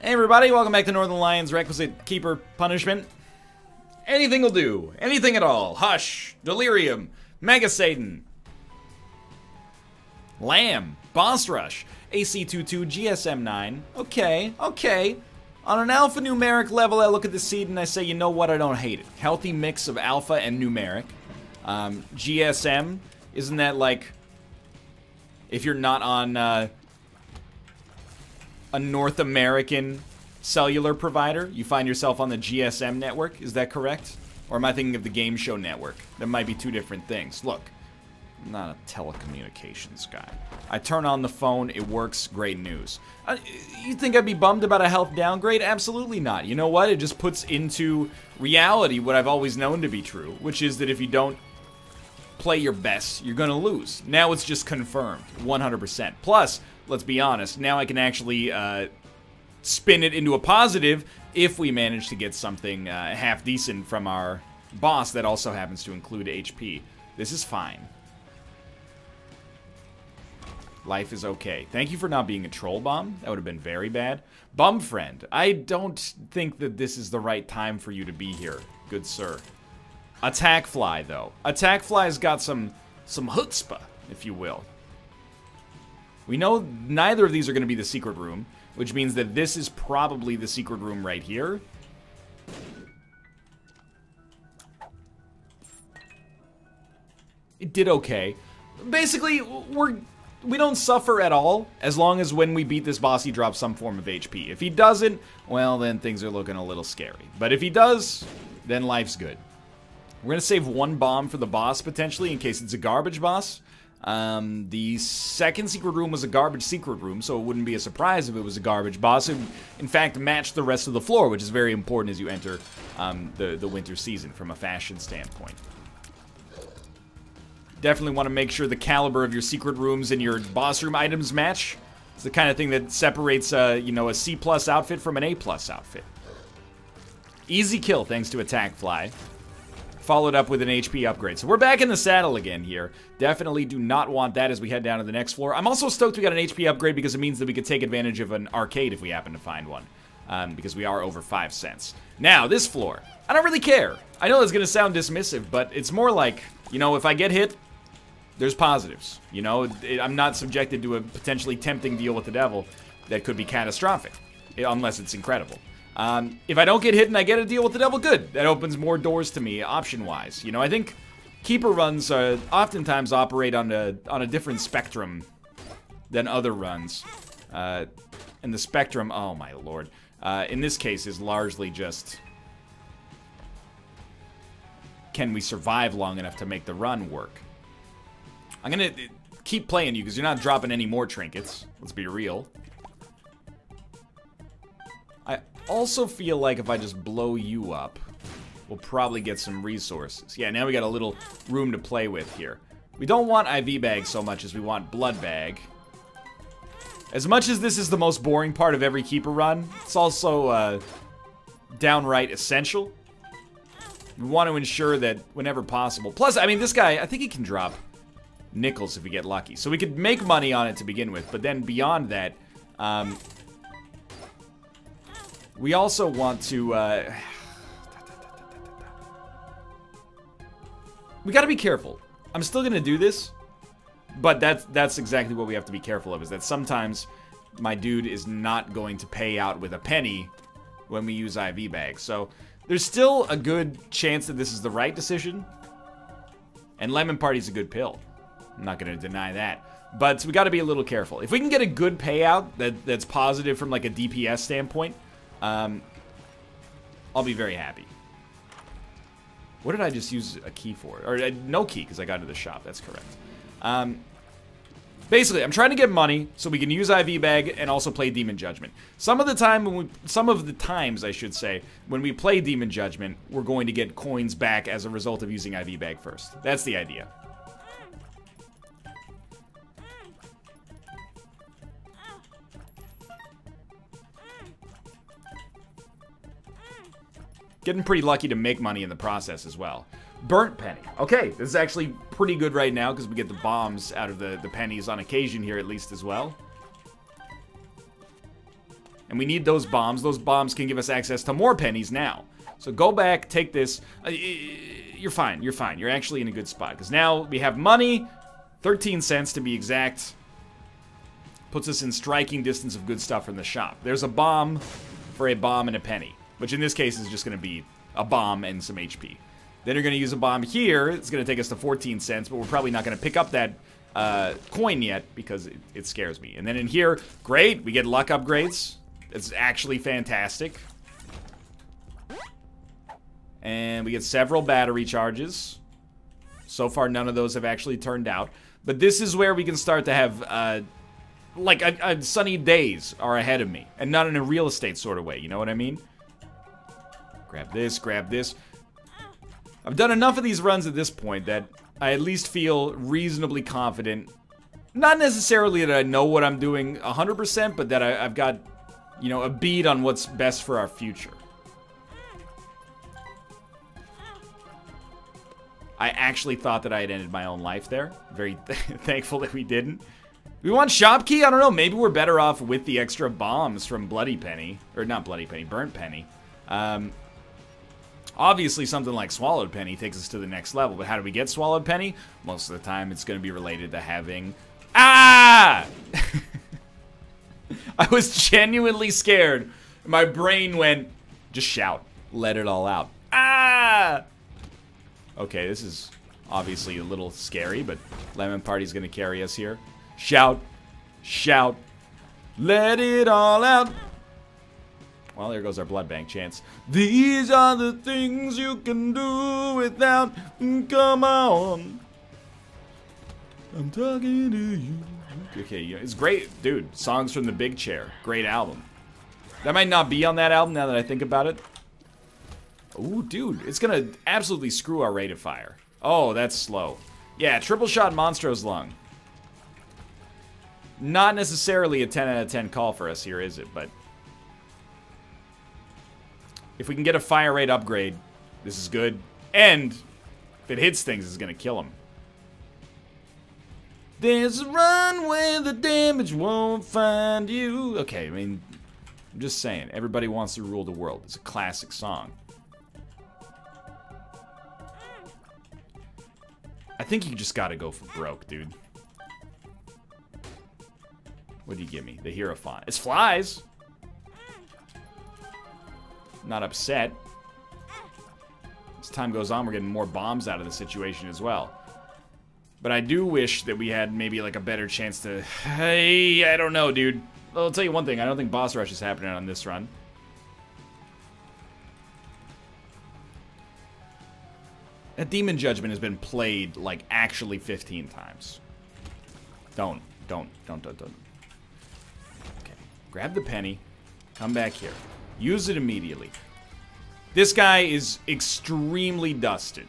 Hey everybody, welcome back to Northernlion's Requisite Keeper Punishment. Anything will do. Anything at all. Hush. Delirium. Mega Satan. Lamb. Boss Rush. AC22. GSM9. Okay. Okay. On an alphanumeric level, I look at the seed and I say, you know what? I don't hate it. Healthy mix of alpha and numeric. GSM. Isn't that like... if you're not on... a North American cellular provider, you find yourself on the GSM network, is that correct? Or am I thinking of the game show network? That might be two different things. Look, I'm not a telecommunications guy. I turn on the phone, it works, great news. You think I'd be bummed about a health downgrade? Absolutely not. You know what? It just puts into reality what I've always known to be true, which is that if you don't play your best, you're gonna lose. Now it's just confirmed, 100%. Plus, let's be honest, now I can actually spin it into a positive if we manage to get something half decent from our boss that also happens to include HP. This is fine. Life is okay. Thank you for not being a troll bomb. That would have been very bad. Bum friend, I don't think that this is the right time for you to be here, good sir. Attack Fly, though. Attack Fly's got some chutzpah, if you will. We know neither of these are going to be the secret room, which means that this is probably the secret room right here. It did okay. Basically, we don't suffer at all, as long as when we beat this boss, he drops some form of HP. If he doesn't, well, then things are looking a little scary. But if he does, then life's good. We're going to save one bomb for the boss, potentially, in case it's a garbage boss. The second secret room was a garbage secret room, so it wouldn't be a surprise if it was a garbage boss. It, in fact, matched the rest of the floor, which is very important as you enter the winter season from a fashion standpoint. Definitely want to make sure the caliber of your secret rooms and your boss room items match. It's the kind of thing that separates, you know, a C+ outfit from an A+ outfit. Easy kill thanks to Attack Fly. Followed up with an HP upgrade. So we're back in the saddle again here. Definitely do not want that as we head down to the next floor. I'm also stoked we got an HP upgrade because it means that we could take advantage of an arcade if we happen to find one. Because we are over 5 cents. Now, this floor. I don't really care. I know that's going to sound dismissive, but it's more like, you know, if I get hit, there's positives. You know, I'm not subjected to a potentially tempting deal with the devil that could be catastrophic. Unless it's incredible. If I don't get hit and I get a deal with the devil, good. That opens more doors to me, option-wise. You know, I think Keeper runs oftentimes operate on a different spectrum than other runs. And the spectrum, oh my lord, in this case is largely just, can we survive long enough to make the run work? I'm gonna keep playing you because you're not dropping any more trinkets. Let's be real. I also feel like if I just blow you up, we'll probably get some resources. Yeah, now we got a little room to play with here. We don't want IV bag so much as we want blood bag. As much as this is the most boring part of every Keeper run, it's also downright essential. We want to ensure that whenever possible. Plus, I mean, this guy, I think he can drop nickels if we get lucky. So we could make money on it to begin with, but then beyond that, we also want to, we gotta be careful. I'm still gonna do this, but that's exactly what we have to be careful of, is that sometimes my dude is not going to pay out with a penny when we use IV bags. So there's still a good chance that this is the right decision, and Lemon Party's a good pill. I'm not gonna deny that. But we gotta be a little careful. If we can get a good payout that's positive from like a DPS standpoint, I'll be very happy. What did I just use a key for? Or no key, because I got into the shop. That's correct. Basically, I'm trying to get money so we can use IV bag and also play Demon Judgment. Some of the times, I should say, when we play Demon Judgment, we're going to get coins back as a result of using IV bag first. That's the idea. Getting pretty lucky to make money in the process as well. Burnt penny. Okay, this is actually pretty good right now because we get the bombs out of the pennies on occasion here at least as well. And we need those bombs. Those bombs can give us access to more pennies now. So go back, take this. You're fine, you're fine. You're actually in a good spot. Because now we have money, 13 cents to be exact. Puts us in striking distance of good stuff from the shop. There's a bomb for a bomb and a penny. Which in this case is just going to be a bomb and some HP. Then you're going to use a bomb here. It's going to take us to 14 cents, but we're probably not going to pick up that coin yet because it scares me. And then in here, great, we get luck upgrades. It's actually fantastic. And we get several battery charges. So far, none of those have actually turned out. But this is where we can start to have, sunny days are ahead of me. And not in a real estate sort of way, you know what I mean? Grab this, grab this. I've done enough of these runs at this point that I at least feel reasonably confident. Not necessarily that I know what I'm doing 100%, but that I've got, you know, a bead on what's best for our future. I actually thought that I had ended my own life there. Very thankful that we didn't. We want shop key? I don't know. Maybe we're better off with the extra bombs from Bloody Penny. Or not Bloody Penny, Burnt Penny. Obviously, something like Swallowed Penny takes us to the next level. But how do we get Swallowed Penny? Most of the time, it's going to be related to having... Ah! I was genuinely scared. My brain went, just shout. Let it all out. Ah! Okay, this is obviously a little scary, but Lemon Party's going to carry us here. Shout. Shout. Let it all out. Well, there goes our blood bank chance. These are the things you can do without. Come on. I'm talking to you. Okay, it's great. Dude, Songs from the Big Chair. Great album. That might not be on that album now that I think about it. Ooh, dude. It's going to absolutely screw our rate of fire. Oh, that's slow. Yeah, triple shot Monstro's Lung. Not necessarily a 10 out of 10 call for us here, is it? But if we can get a fire rate upgrade, this is good. And if it hits things, it's going to kill them. There's a run where the damage won't find you. Okay, I mean, I'm just saying. Everybody wants to rule the world. It's a classic song. I think you just gotta go for broke, dude. What do you give me? The Hierophant. It's flies. Not upset. As time goes on, we're getting more bombs out of the situation as well. But I do wish that we had maybe like a better chance to... Hey, I don't know, dude. I'll tell you one thing. I don't think boss rush is happening on this run. That Demon Judgment has been played like actually 15 times. Don't. Okay. Grab the penny. Come back here. Use it immediately. This guy is extremely dusted.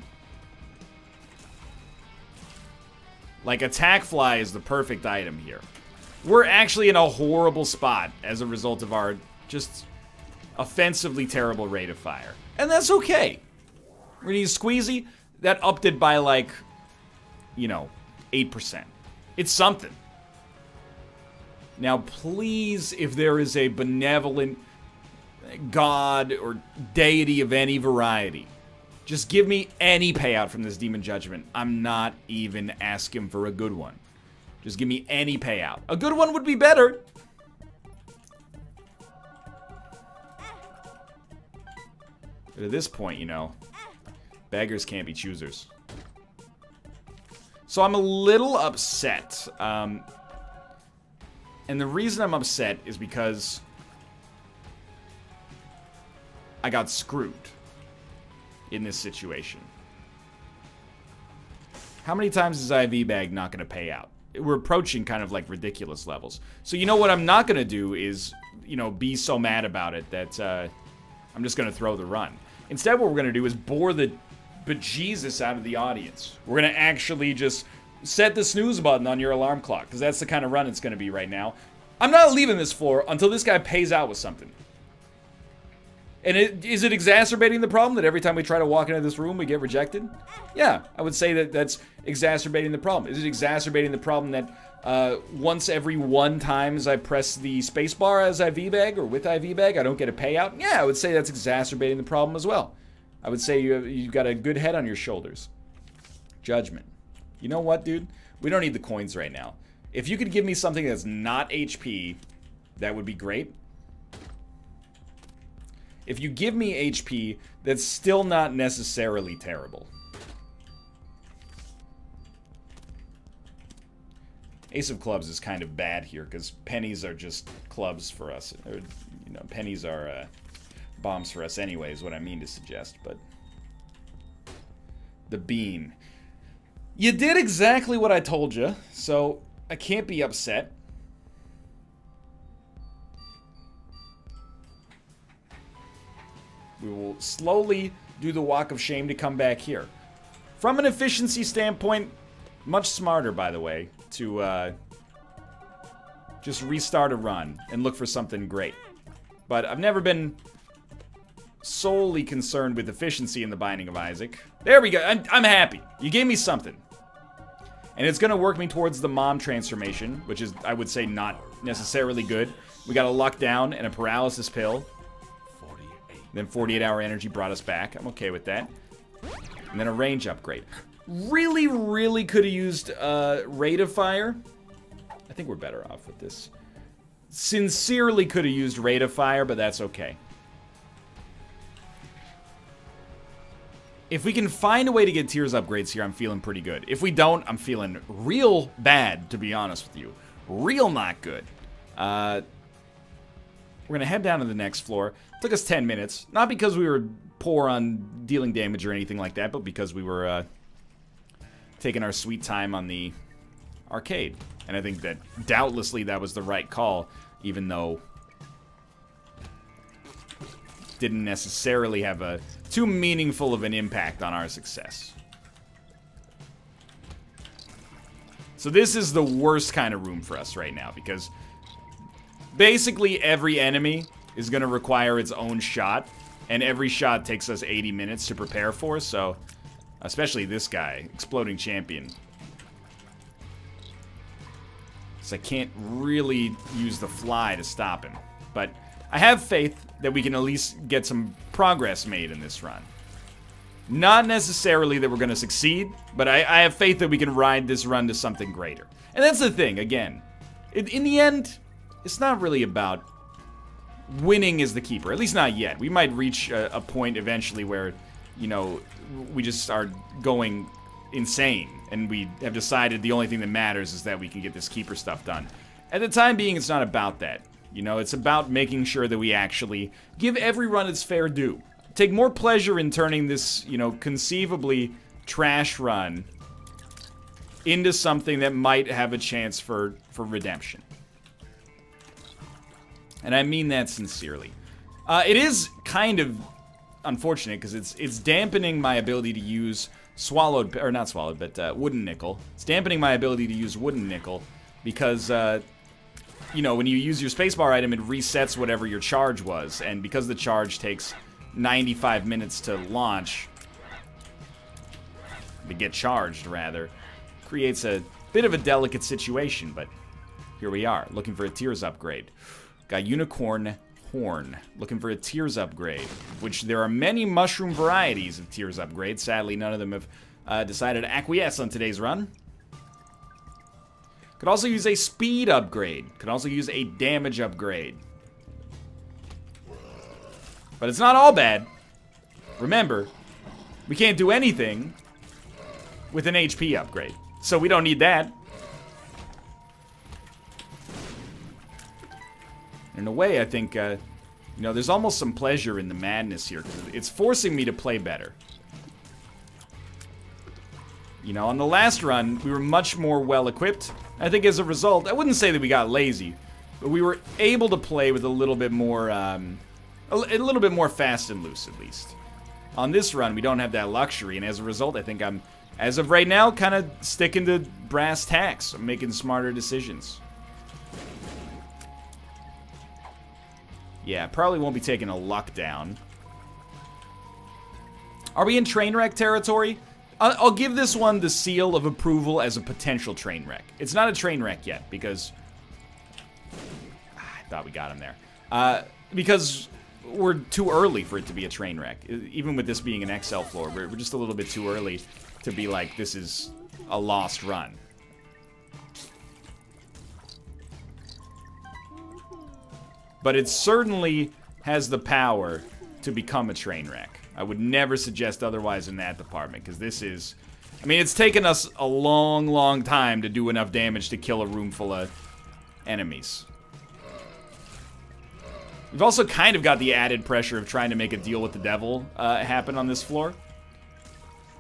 Like, Attack Fly is the perfect item here. We're actually in a horrible spot as a result of our just offensively terrible rate of fire. And that's okay. We're gonna use Squeezy. That upped it by, like, you know, 8%. It's something. Now, please, if there is a benevolent god or deity of any variety, just give me any payout from this Demon Judgment. I'm not even asking for a good one. Just give me any payout. A good one would be better. But at this point, you know, beggars can't be choosers. So I'm a little upset. And the reason I'm upset is because I got screwed in this situation. How many times is IV Bag not going to pay out? We're approaching kind of like ridiculous levels. So you know what I'm not going to do is, you know, be so mad about it that I'm just going to throw the run. Instead, what we're going to do is bore the bejesus out of the audience. We're going to actually just set the snooze button on your alarm clock, because that's the kind of run it's going to be right now. I'm not leaving this floor until this guy pays out with something. And is it exacerbating the problem that every time we try to walk into this room, we get rejected? Yeah, I would say that that's exacerbating the problem. Is it exacerbating the problem that once every 1 times I press the spacebar as IV bag or with IV bag, I don't get a payout? Yeah, I would say that's exacerbating the problem as well. I would say you've got a good head on your shoulders. Judgment. You know what, dude? We don't need the coins right now. If you could give me something that's not HP, that would be great. If you give me HP, that's still not necessarily terrible. Ace of Clubs is kind of bad here, because pennies are just clubs for us. Or, you know, pennies are bombs for us anyway, is what I mean to suggest, but... The bean. You did exactly what I told you, so I can't be upset. We will slowly do the walk of shame to come back here. From an efficiency standpoint, much smarter, by the way, to just restart a run and look for something great. But I've never been solely concerned with efficiency in the Binding of Isaac. There we go. I'm happy. You gave me something. And it's going to work me towards the mom transformation, which is, I would say, not necessarily good. We got a luck down and a paralysis pill. Then 48-hour energy brought us back. I'm okay with that. And then a range upgrade. Really, really could have used Rate of Fire. I think we're better off with this. Sincerely could have used Rate of Fire, but that's okay. If we can find a way to get Tears upgrades here, I'm feeling pretty good. If we don't, I'm feeling real bad, to be honest with you. Real not good. We're going to head down to the next floor. Took us 10 minutes. Not because we were poor on dealing damage or anything like that, but because we were taking our sweet time on the arcade. And I think that doubtlessly that was the right call, even though didn't necessarily have a too meaningful of an impact on our success. So this is the worst kind of room for us right now, because basically every enemy is going to require its own shot, and every shot takes us 80 minutes to prepare for, so especially this guy, Exploding Champion. So I can't really use the fly to stop him, but I have faith that we can at least get some progress made in this run. Not necessarily that we're going to succeed, but I have faith that we can ride this run to something greater. And that's the thing, again, in the end, it's not really about winning as the keeper, at least not yet. We might reach a point eventually where, you know, we just start going insane, and we have decided the only thing that matters is that we can get this keeper stuff done. At the time being, it's not about that. You know, it's about making sure that we actually give every run its fair due. Take more pleasure in turning this, you know, conceivably trash run into something that might have a chance for redemption. And I mean that sincerely. It is kind of unfortunate because it's dampening my ability to use swallowed, or not swallowed, but wooden nickel. It's dampening my ability to use wooden nickel because, you know, when you use your spacebar item, it resets whatever your charge was. And because the charge takes 95 minutes to launch, to get charged, rather, creates a bit of a delicate situation, but here we are, looking for a Tears upgrade. Got Unicorn Horn, looking for a Tears upgrade, which there are many mushroom varieties of Tears upgrades. Sadly, none of them have decided to acquiesce on today's run. Could also use a speed upgrade. Could also use a damage upgrade. But it's not all bad. Remember, we can't do anything with an HP upgrade, so we don't need that. In a way, I think, you know, there's almost some pleasure in the madness here, because it's forcing me to play better. You know, on the last run, we were much more well-equipped. I think as a result, I wouldn't say that we got lazy, but we were able to play with a little bit more fast and loose, at least. On this run, we don't have that luxury, and as a result, I think I'm, as of right now, kind of sticking to brass tacks. I'm making smarter decisions. Yeah, probably won't be taking a luck down. Are we in train wreck territory? I'll give this one the seal of approval as a potential train wreck. It's not a train wreck yet, because... I thought we got him there. Because we're too early for it to be a train wreck. Even with this being an XL floor, we're just a little bit too early to be like, this is a lost run. But it certainly has the power to become a train wreck. I would never suggest otherwise in that department, because this is... I mean, it's taken us a long, long time to do enough damage to kill a room full of enemies. We've also kind of got the added pressure of trying to make a deal with the devil happen on this floor.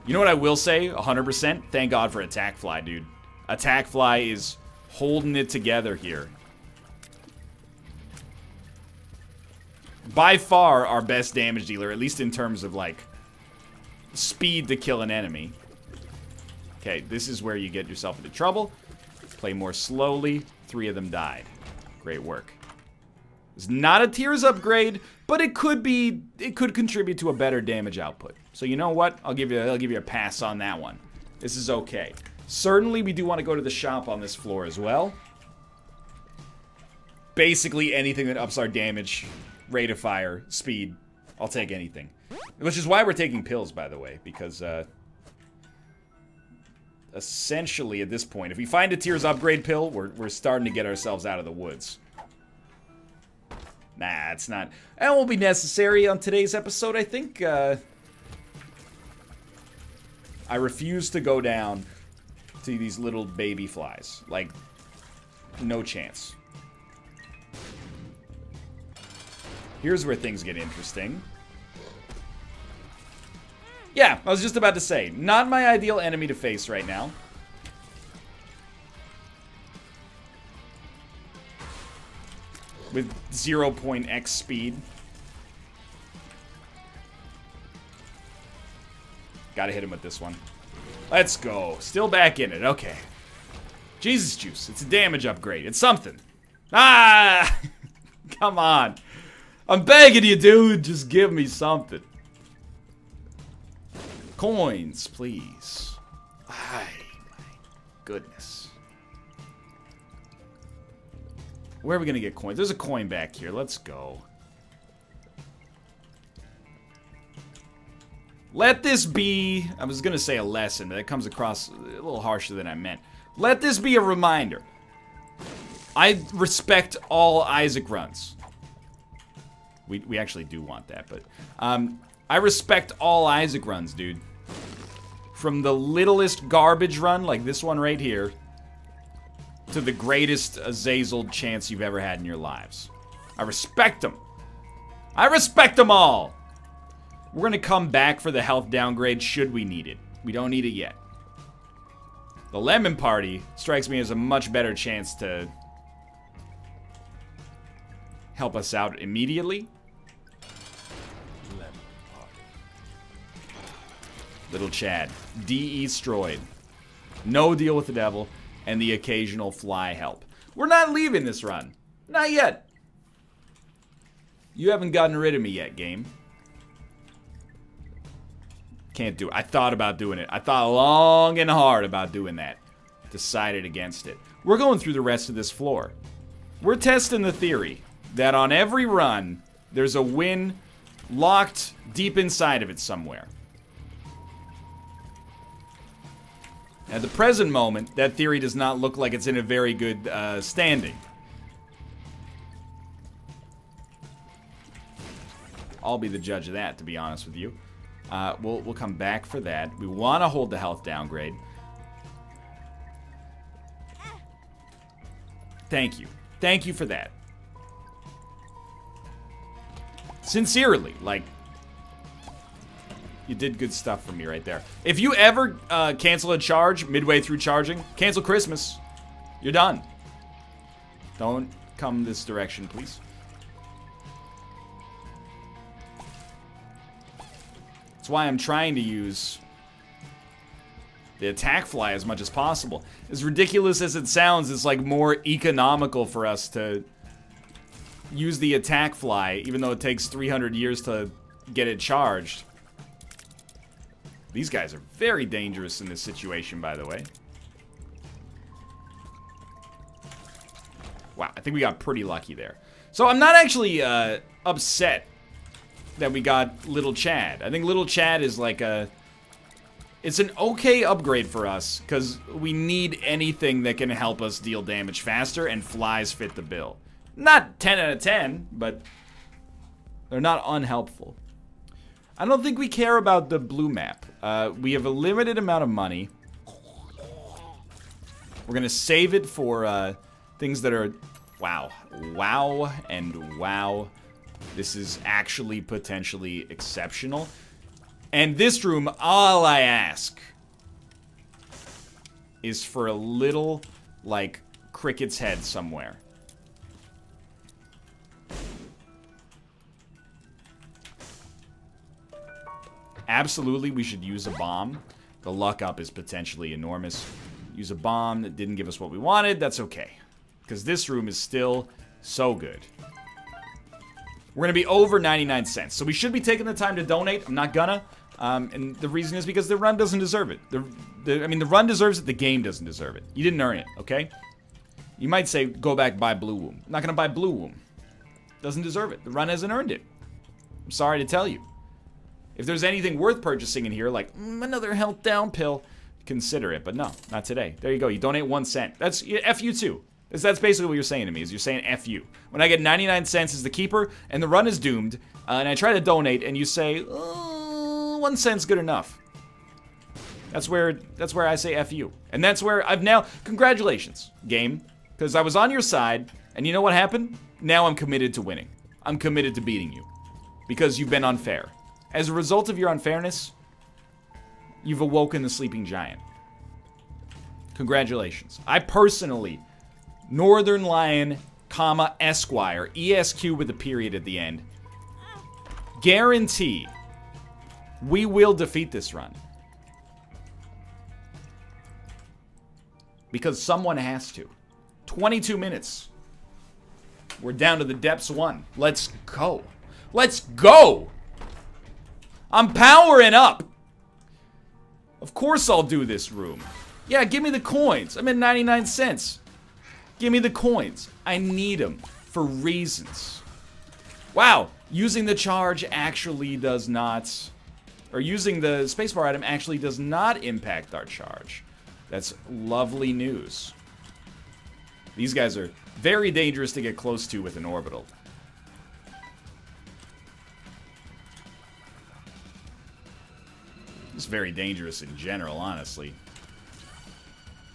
You know what I will say, 100%? Thank God for Attack Fly, dude. Attack Fly is holding it together here. By far our best damage dealer, at least in terms of, like, speed to kill an enemy. Okay, this is where you get yourself into trouble. Play more slowly. 3 of them died. Great work. It's not a tiers upgrade, but it could contribute to a better damage output. So you know what? I'll give you a pass on that one. This is okay. Certainly we do want to go to the shop on this floor as well. Basically anything that ups our damage, rate of fire, speed. I'll take anything. Which is why we're taking pills, by the way, because essentially at this point, if we find a tiers upgrade pill, we're starting to get ourselves out of the woods. Nah, it's not. That won't be necessary on today's episode, I think. I refuse to go down to these little baby flies. Like, no chance. Here's where things get interesting. Yeah, I was just about to say, not my ideal enemy to face right now. With 0.x speed. Gotta hit him with this one. Let's go. Still back in it. Okay. Jesus juice. It's a damage upgrade. It's something. Ah! Come on. I'm begging you, dude. Just give me something. Coins, please. Ay, my goodness. Where are we gonna get coins? There's a coin back here. Let's go. Let this be... I was gonna say a lesson, but that comes across a little harsher than I meant. Let this be a reminder. I respect all Isaac runs. We actually do want that, but... I respect all Isaac runs, dude. From the littlest garbage run, like this one right here, to the greatest Azazel chance you've ever had in your lives. I respect them. I respect them all. We're gonna come back for the health downgrade should we need it. We don't need it yet. The Lemon Party strikes me as a much better chance to help us out immediately. Lemon Party. Little Chad. De-stroyed. No deal with the devil. And the occasional fly help. We're not leaving this run. Not yet. You haven't gotten rid of me yet, game. Can't do it. I thought about doing it. I thought long and hard about doing that. Decided against it. We're going through the rest of this floor. We're testing the theory that on every run, there's a win locked deep inside of it somewhere. At the present moment, that theory does not look like it's in a very good standing. I'll be the judge of that, to be honest with you. We'll come back for that. We want to hold the health downgrade. Thank you. Thank you for that. Sincerely, like... You did good stuff for me right there. If you ever cancel a charge midway through charging, cancel Christmas. You're done. Don't come this direction, please. That's why I'm trying to use the attack fly as much as possible. As ridiculous as it sounds, it's like more economical for us to use the attack fly, even though it takes 300 years to get it charged. These guys are very dangerous in this situation, by the way. Wow, I think we got pretty lucky there. So I'm not actually upset that we got Little Chad. I think Little Chad is like a... It's an okay upgrade for us, because we need anything that can help us deal damage faster, and flies fit the bill. Not 10 out of 10, but they're not unhelpful. I don't think we care about the blue map. We have a limited amount of money. We're going to save it for things that are... Wow. Wow and wow. This is actually potentially exceptional. And this room, all I ask is for a little, like, cricket's head somewhere. Absolutely, we should use a bomb. The luck up is potentially enormous. Use a bomb that didn't give us what we wanted. That's okay. Because this room is still so good. We're going to be over 99 cents. So we should be taking the time to donate. I'm not gonna. And the reason is because the run doesn't deserve it. I mean, the run deserves it. The game doesn't deserve it. You didn't earn it, okay? You might say, go back, buy Blue Womb. I'm not going to buy Blue Womb. Doesn't deserve it. The run hasn't earned it. I'm sorry to tell you. If there's anything worth purchasing in here, like another health down pill, consider it. But no, not today. There you go. You donate 1 cent. That's F you too. That's basically what you're saying to me, is you're saying F you. When I get 99 cents as the keeper, and the run is doomed, and I try to donate, and you say, 1 cent's good enough. That's where I say F you. And that's where I've now... Congratulations, game. Because I was on your side, and you know what happened? Now I'm committed to winning. I'm committed to beating you. Because you've been unfair. As a result of your unfairness, you've awoken the sleeping giant. Congratulations. I personally, Northernlion, comma, Esquire, ESQ with a period at the end, guarantee we will defeat this run. Because someone has to. 22 minutes. We're down to the depths 1. Let's go. Let's go! I'm powering up. Of course I'll do this room. Yeah, give me the coins. I'm at 99 cents. Give me the coins. I need them for reasons. Wow, using the charge actually does not... Or using the spacebar item actually does not impact our charge. That's lovely news. These guys are very dangerous to get close to with an orbital. It's very dangerous in general, honestly.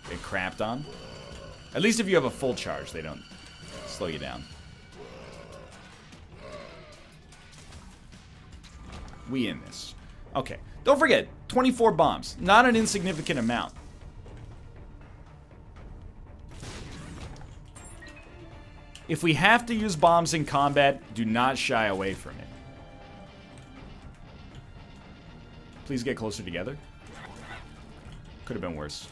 Get crapped on. At least if you have a full charge, they don't slow you down. We in this. Okay. Don't forget, 24 bombs. Not an insignificant amount. If we have to use bombs in combat, do not shy away from it. Please get closer together. Could have been worse.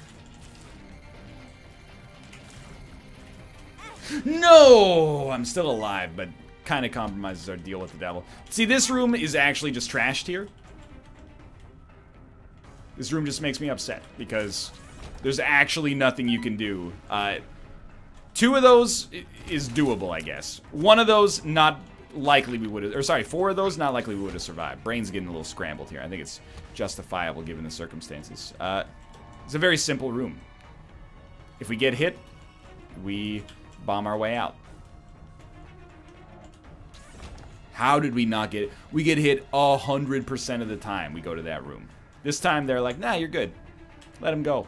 No! I'm still alive, but kind of compromises our deal with the devil. See, this room is actually just trashed here. This room just makes me upset, because there's actually nothing you can do. 2 of those is doable, I guess. 1 of those, not likely we would have... Or sorry, 4 of those, not likely we would have survived. Brain's getting a little scrambled here. I think it's justifiable given the circumstances. It's a very simple room. If we get hit, we bomb our way out. How did we not get it? We get hit 100% of the time we go to that room. This time they're like, nah, you're good. Let him go.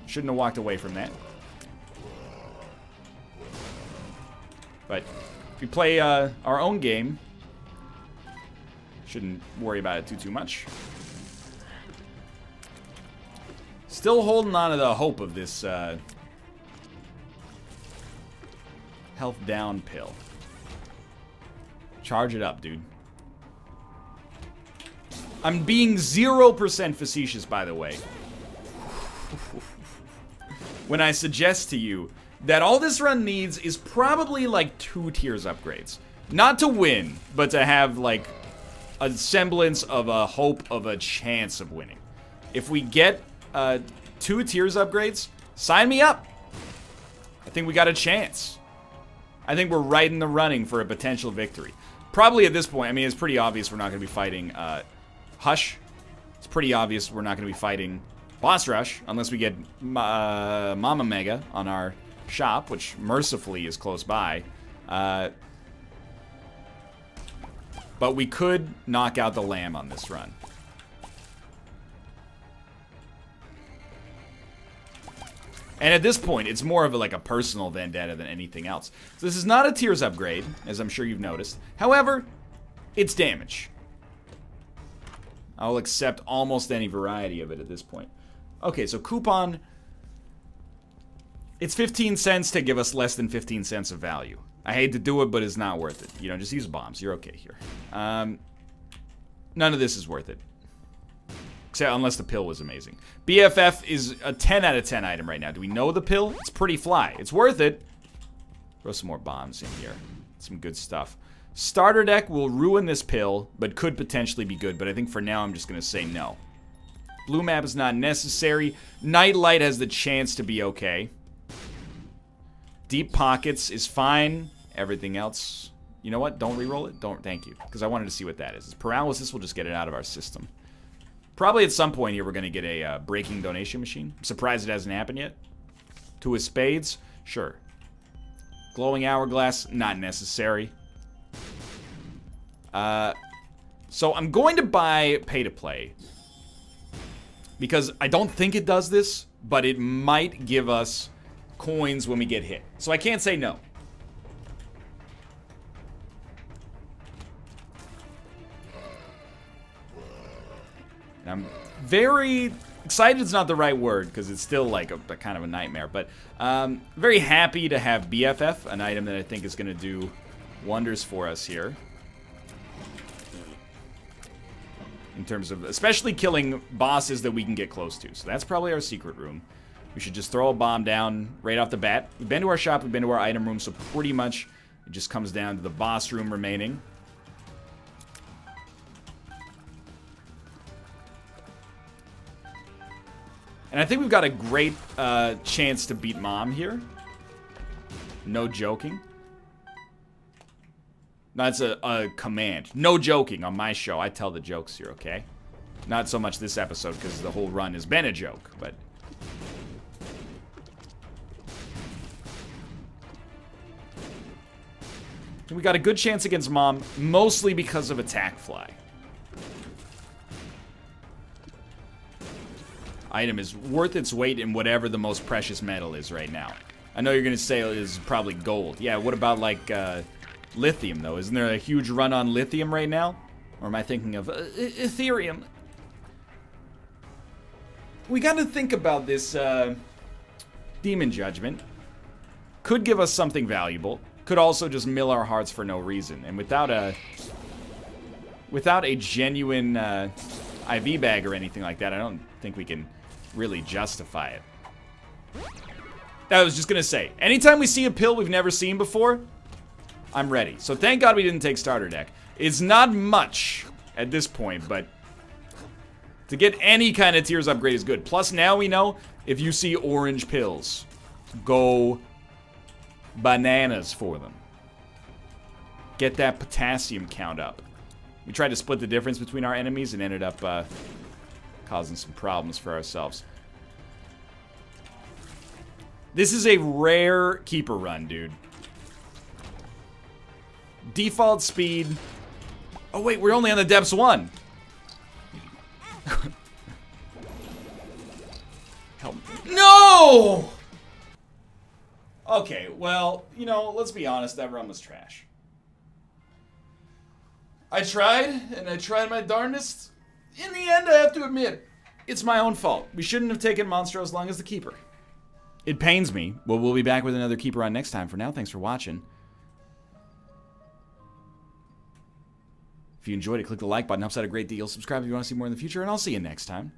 Shouldn't have walked away from that. But if we play our own game, shouldn't worry about it too much. Still holding on to the hope of this health down pill. Charge it up, dude. I'm being 0% facetious, by the way, when I suggest to you that all this run needs is probably like 2 tiers upgrades. Not to win, but to have like a semblance of a hope of a chance of winning. If we get 2 tiers upgrades, sign me up. I think we got a chance. I think we're right in the running for a potential victory. Probably at this point, I mean, it's pretty obvious we're not going to be fighting Hush. It's pretty obvious we're not going to be fighting Boss Rush unless we get Mama Mega on our shop, which mercifully is close by. But we could knock out the Lamb on this run. And at this point, it's more of like a personal vendetta than anything else. So this is not a tiers upgrade, as I'm sure you've noticed. However, it's damage. I'll accept almost any variety of it at this point. Okay, so coupon. It's 15 cents to give us less than 15 cents of value. I hate to do it, but it's not worth it. You know, just use bombs. You're okay here. None of this is worth it. Except unless the pill was amazing. BFF is a 10 out of 10 item right now. Do we know the pill? It's pretty fly. It's worth it. Throw some more bombs in here. Some good stuff. Starter deck will ruin this pill, but could potentially be good. But I think for now, I'm just going to say no. Blue map is not necessary. Nightlight has the chance to be okay. Deep Pockets is fine. Everything else, you know what? Don't reroll it. Don't. Thank you. Because I wanted to see what that is. Paralysis will just get it out of our system. Probably at some point here, we're going to get a breaking donation machine. I'm surprised it hasn't happened yet. Two of Spades? Sure. Glowing Hourglass? Not necessary. So I'm going to buy Pay to Play. Because I don't think it does this, but it might give us coins when we get hit. So I can't say no. And I'm very excited. It's not the right word because it's still like a kind of a nightmare. But very happy to have BFF, an item that I think is going to do wonders for us here. In terms of especially killing bosses that we can get close to. So that's probably our secret room. We should just throw a bomb down right off the bat. We've been to our shop, we've been to our item room, so pretty much it just comes down to the boss room remaining. And I think we've got a great chance to beat Mom here. No joking. That's a command. No joking on my show. I tell the jokes here, okay? Not so much this episode because the whole run has been a joke, but... we got a good chance against Mom, mostly because of Attack Fly. Item is worth its weight in whatever the most precious metal is right now. I know you're going to say it is probably gold. Yeah, what about, like, lithium, though? Isn't there a huge run on lithium right now? Or am I thinking of Ethereum? We got to think about this Demon Judgment. Could give us something valuable. Could also just mill our hearts for no reason. And without a genuine IV bag or anything like that, I don't think we can really justify it. I was just gonna say, anytime we see a pill we've never seen before, I'm ready. So thank God we didn't take starter deck. It's not much at this point, but to get any kind of tiers upgrade is good. Plus now we know if you see orange pills, go bananas for them. Get that potassium count up. We tried to split the difference between our enemies and ended up causing some problems for ourselves. This is a rare keeper run, dude. Default speed. Oh wait, we're only on the depths 1. Help. No! Okay, well, you know, let's be honest, that run was trash. I tried, and I tried my darndest. In the end, I have to admit, it's my own fault. We shouldn't have taken Monstro as long as the Keeper. It pains me. Well, we'll be back with another Keeper on next time. For now, thanks for watching. If you enjoyed it, click the like button. Helps out a great deal. Subscribe if you want to see more in the future, and I'll see you next time.